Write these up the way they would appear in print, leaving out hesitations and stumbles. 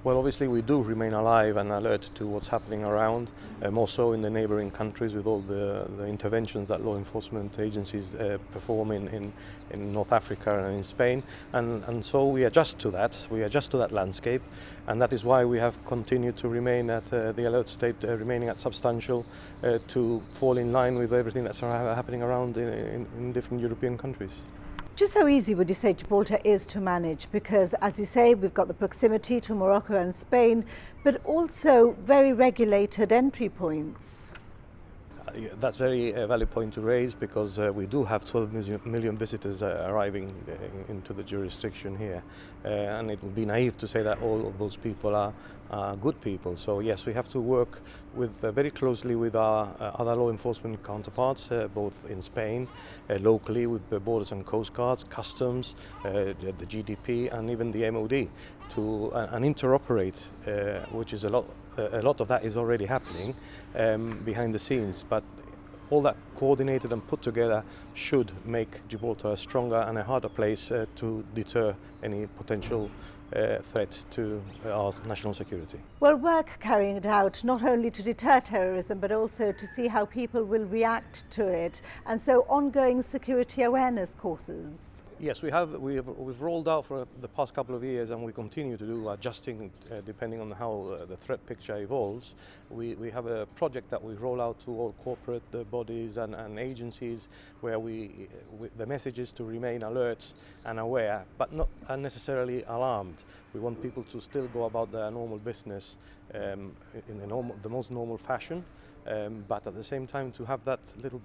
Well, obviously we do remain alive and alert to what's happening around, more so in the neighbouring countries with all the interventions that law enforcement agencies perform in North Africa and in Spain, and so we adjust to that landscape, and that is why we have continued to remain at the alert state, remaining at substantial, to fall in line with everything that's happening around in different European countries. Just how easy would you say Gibraltar is to manage? Because, as you say, we've got the proximity to Morocco and Spain, but also very regulated entry points. That's a very valid point to raise, because we do have 12 million visitors arriving into the jurisdiction here, and it would be naive to say that all of those people are good people. So yes, we have to work very closely with our other law enforcement counterparts, both in Spain, locally with the Borders and Coast Guards, Customs, the GDP, and even the MOD, and interoperate, which is a lot of that is already happening behind the scenes, but all that coordinated and put together should make Gibraltar a stronger and a harder place to deter any potential threats to our national security. Well, work carried out not only to deter terrorism but also to see how people will react to it, and so ongoing security awareness courses. Yes, we've rolled out for the past couple of years, and we continue to do, adjusting depending on how the threat picture evolves. We have a project that we roll out to all corporate bodies and agencies, where the message is to remain alert and aware, but not unnecessarily alarmed. We want people to still go about their normal business in the most normal fashion, but at the same time to have that little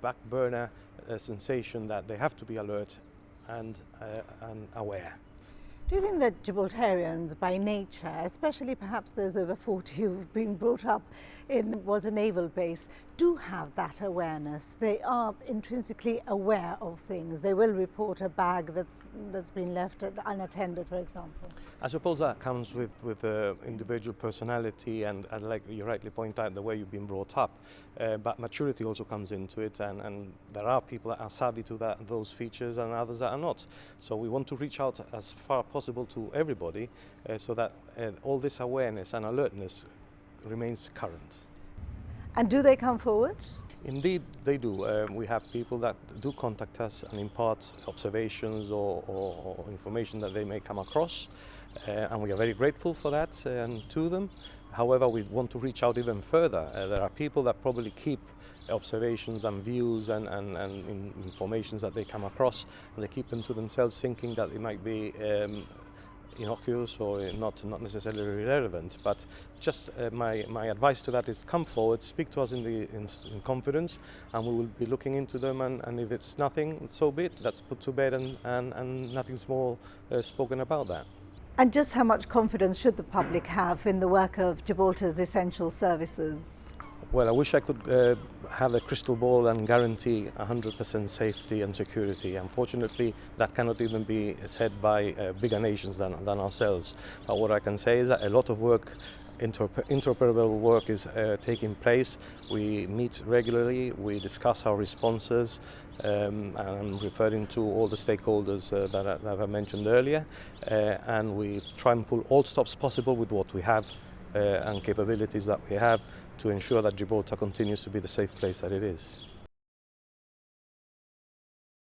back burner sensation that they have to be alert and aware. Do you think that Gibraltarians by nature, especially perhaps those over 40 who've been brought up in was a naval base, do have that awareness? They are intrinsically aware of things. They will report a bag that's been left unattended, for example. I suppose that comes with individual personality and like you rightly point out, the way you've been brought up. But maturity also comes into it, and there are people that are savvy to those features and others that are not. So we want to reach out as far as possible to everybody, so that all this awareness and alertness remains current. And do they come forward? Indeed, they do. We have people that do contact us and impart observations or information that they may come across, and we are very grateful for that and to them. However, we want to reach out even further. There are people that probably keep observations and views and informations that they come across, and they keep them to themselves, thinking that it might be innocuous or not necessarily relevant. But just my advice to that is come forward, speak to us in confidence, and we will be looking into them, and if it's nothing, so be it. Let's put to bed and nothing's more spoken about that. And just how much confidence should the public have in the work of Gibraltar's essential services? Well, I wish I could have a crystal ball and guarantee 100% safety and security. Unfortunately, that cannot even be said by bigger nations than ourselves. But what I can say is that a lot of work, interoperable work, is taking place. We meet regularly, we discuss our responses, and I'm referring to all the stakeholders that I mentioned earlier, and we try and pull all stops possible with what we have and capabilities that we have to ensure that Gibraltar continues to be the safe place that it is.